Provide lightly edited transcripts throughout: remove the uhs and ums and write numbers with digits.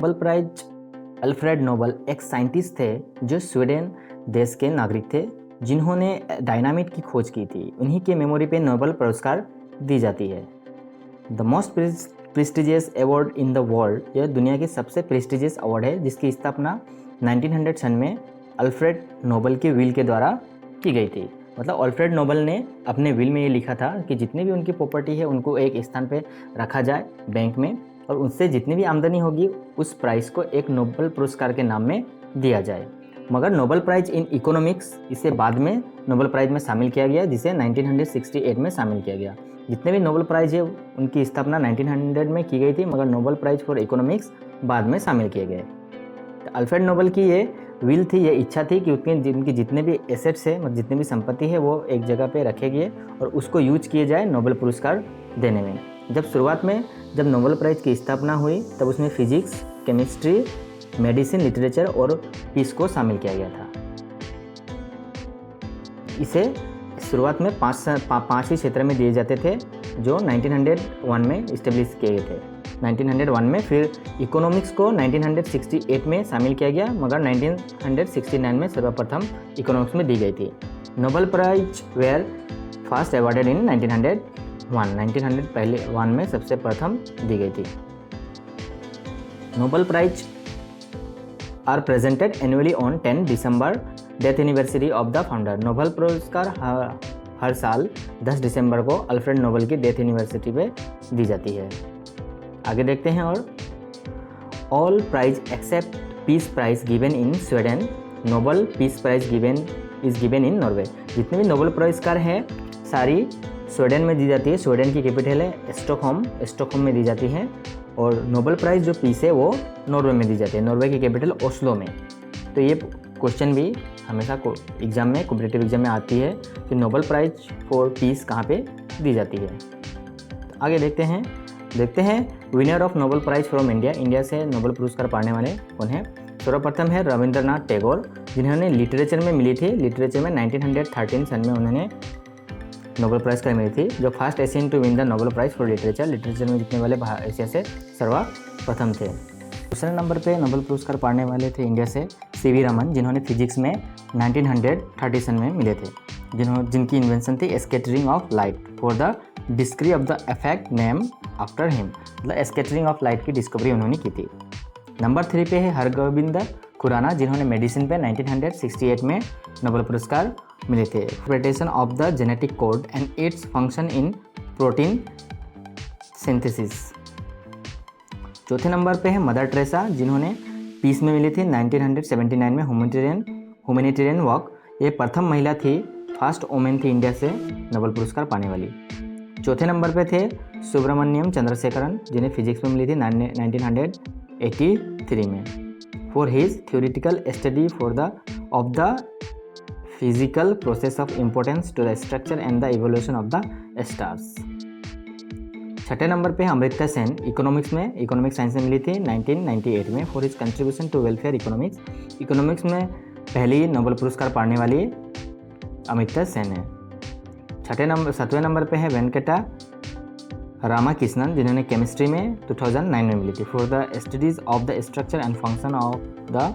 Nobel prize Alfred Nobel एक scientist थे जो स्वीडन देश के नागरिक थे जिन्होंने डायनामिट की खोज की थी। उन्हीं के मेमोरी पे नोबेल पुरस्कार दी जाती है। The most prestigious award in the world, यह दुनिया की सबसे प्रेस्टिजियस अवार्ड है जिसकी स्थापना 1900 में अल्फ्रेड नोबल के विल के द्वारा की गई थी। मतलब अल्फ्रेड नोबल ने अपने विल में ये लिखा था कि जितनी भी उनकी प्रॉपर्टी है उनको एक स्थान पे रखा जाए बैंक में, और उससे जितनी भी आमदनी होगी उस प्राइस को एक नोबेल पुरस्कार के नाम में दिया जाए। मगर नोबेल प्राइज इन इकोनॉमिक्स इसे बाद में नोबेल प्राइज में शामिल किया गया, जिसे 1968 में शामिल किया गया। जितने भी नोबेल प्राइज है उनकी स्थापना 1900 में की गई थी, मगर नोबेल प्राइज फॉर इकोनॉमिक्स बाद में शामिल किए गए। तो अल्फ्रेड नोबल की ये विल थी, ये इच्छा थी कि उनकी जितने भी एसेट्स है, मतलब जितनी भी संपत्ति है वो एक जगह पे रखे गए और उसको यूज किए जाए नोबेल पुरस्कार देने में। जब शुरुआत में जब नोबेल प्राइज की स्थापना हुई तब उसमें फिजिक्स, केमिस्ट्री, मेडिसिन, लिटरेचर और पीस को शामिल किया गया था। इसे शुरुआत में पाँच ही क्षेत्र में दिए जाते थे जो 1901 में इस्टेब्लिश किए गए थे। 1901 में फिर इकोनॉमिक्स को 1968 में शामिल किया गया, मगर 1969 में सर्वप्रथम इकोनॉमिक्स में दी गई थी। Nobel prize were first awarded in 1901 में सबसे प्रथम दी गई थी। Nobel prize are presented annually on 10 December, death anniversary of the founder. Nobel पुरस्कार हर साल 10 दिसंबर को अल्फ्रेड नोबल की डेथ एनिवर्सरी पे दी जाती है। आगे देखते हैं। और all prize except peace prize given in Sweden, Nobel peace prize given in Norway. जितने भी नोबेल पुरस्कार है सारी स्वीडन में दी जाती है। स्वीडन की कैपिटल है स्टॉकहोम में दी जाती है। और नोबेल प्राइज़ जो पीस है वो नॉर्वे में दी जाती है, नॉर्वे की कैपिटल ओस्लो में। तो ये क्वेश्चन भी हमेशा एग्जाम में, कॉम्पिटिटिव एग्जाम में आती है कि नोबेल प्राइज फॉर पीस कहाँ पे दी जाती है। तो आगे देखते हैं winner of Nobel prize from India. India से नोबेल पुरस्कार पाने वाले कौन है? सर्वप्रथम है रविंद्रनाथ टैगोर, जिन्होंने लिटरेचर में मिली थी। लिटरेचर में 1913 सन में उन्होंने नोबेल प्राइज़ का मिली थी, जो first Asian to win the Nobel prize for literature. Literature में जीतने वाले एशिया से सर्वप्रथम थे। दूसरे नंबर पे नोबेल पुरस्कार पाने वाले थे इंडिया से सीवी रमन, जिन्होंने फिजिक्स में 1930 सन में मिले थे, जिनकी इन्वेंशन थी scattering of light for the discovery of the effect name after him. मतलब स्कैटरिंग ऑफ लाइट की डिस्कवरी उन्होंने की थी। नंबर 3 पे है हरगोविंद खुराना, जिन्होंने मेडिसिन पे 1968 में नोबेल पुरस्कार मिले थे। Interpretation of the genetic code and its function in protein synthesis. चौथे नंबर पे है मदर टेरेसा, जिन्होंने पीस में मिली थी 1979 में ह्यूमैनिटेरियन वर्क। ये प्रथम महिला थी, फर्स्ट वोमेन थी इंडिया से नोबेल पुरस्कार पाने वाली। चौथे नंबर पे थे सुब्रमण्यम चंद्रशेखरन, जिन्हें फिजिक्स में मिली थी 1983 में for his theoretical study of the physical process of importance to the structure and the evolution of the stars. छठे नंबर पे अमृता सेन, इकोनॉमिक्स साइंस में मिली थी 1998 में for his contribution to welfare economics में पहली नोबेल पुरस्कार पाने वाली अमृता सेन है। सातवें नंबर पे है वेंकटा रामाकृष्णन, जिन्होंने केमिस्ट्री में 2009 में मिली थी for the studies of the structure and function of the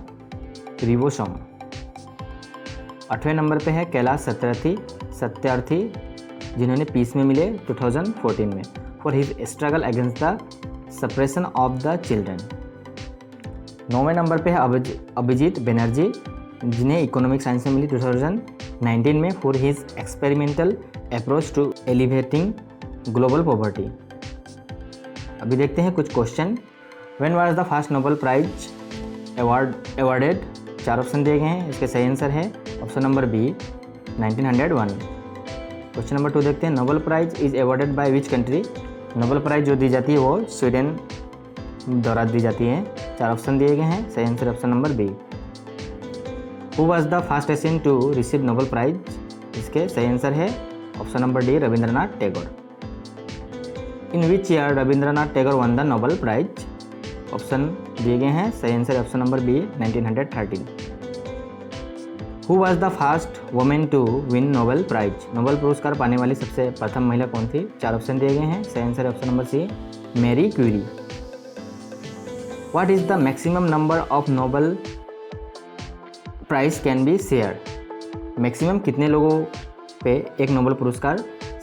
ribosome. 8वें नंबर पे है कैलाश सत्यार्थी, जिन्होंने पीस में मिले 2014 में for his struggle against the suppression of the children. 9वें नंबर पे है अभिजीत बनर्जी, जिन्हें इकोनॉमिक साइंस में मिली 2019 में for his experimental approach to elevating global poverty. अभी देखते हैं कुछ question. When was the first Nobel prize awarded? 4 option दिए गए हैं, इसके सही आंसर है option number B 1901। Question number 2 देखते हैं। Nobel prize is awarded by which country? Nobel prize जो दी जाती है वो स्वीडन द्वारा दी जाती है। 4 ऑप्शन दिए गए हैं, सही answer option number B. Who was the first Asian to receive Nobel prize? इसके सही आंसर है option number D Rabindranath Tagore. In which year Rabindranath Tagore won the Nobel prize? Option दिए गए हैं, सही answer option number B 1913। Who was the first women to win Nobel prize? Nobel पुरस्कार पाने वाली सबसे प्रथम महिला कौन थी? 4 ऑप्शन दिए गए हैं, सही answer option number C Marie Curie. What is the maximum number of Nobel prize can be share? Maximum कितने लोगों पे एक नोबेल पुरस्कार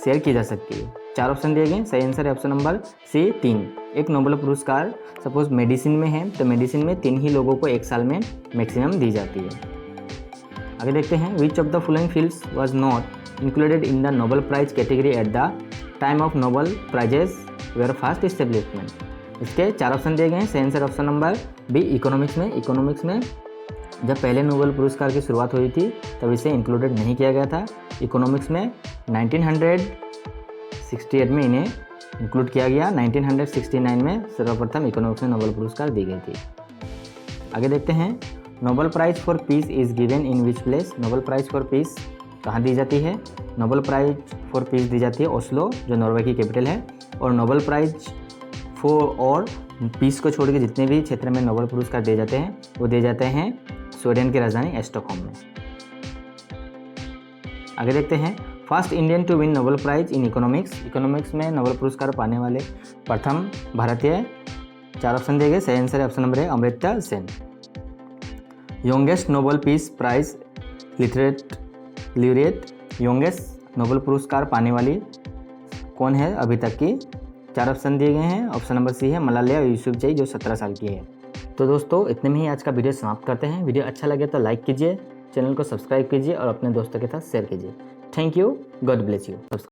शेयर की जा सकती है? 4 ऑप्शन दिए गए। सही आंसर है ऑप्शन नंबर सी 3। एक नोबेल पुरस्कार सपोज मेडिसिन में है तो मेडिसिन में 3 ही लोगों को एक साल में मैक्सिमम दी जाती है। आगे देखते हैं, which of the following fields was not included in the Nobel prize category at the time of Nobel prizes were first establishment? इसके 4 ऑप्शन दिए गए हैं। सही answer option number B economics में। इकोनॉमिक्स में जब पहले नोबेल पुरस्कार की शुरुआत हुई थी तब इसे इंक्लूडेड नहीं किया गया था। इकोनॉमिक्स में 1968 में इन्हें इंक्लूड किया गया। 1969 में सर्वप्रथम इकोनॉमिक्स में नोबेल पुरस्कार दी गई थी। आगे देखते हैं, Nobel prize for peace is given in which place? Nobel prize for peace कहाँ दी जाती है? नोबेल प्राइज फॉर पीस दी जाती है ओस्लो, जो नॉर्वे की कैपिटल है। और नोबेल प्राइज फॉर और पीस को छोड़ के जितने भी क्षेत्र में नोबेल पुरस्कार दिए जाते हैं वो दिए जाते हैं स्वीडन की राजधानी स्टॉकहोम में। आगे देखते हैं, first Indian to win Nobel prize in economics. Economics में नोबेल पुरस्कार पाने वाले प्रथम भारतीय। 4 ऑप्शन दिए गए। सही आंसर है ऑप्शन नंबर है Amartya Sen. Youngest Nobel peace prize laureate youngest Nobel पुरस्कार पाने वाली कौन है अभी तक की? 4 ऑप्शन दिए गए हैं। ऑप्शन नंबर सी है मलाला यूसुफजई, जो 17 साल की है। तो दोस्तों इतने में ही आज का वीडियो समाप्त करते हैं। वीडियो अच्छा लगे तो लाइक कीजिए, चैनल को सब्सक्राइब कीजिए और अपने दोस्तों के साथ शेयर कीजिए। Thank you, God bless you.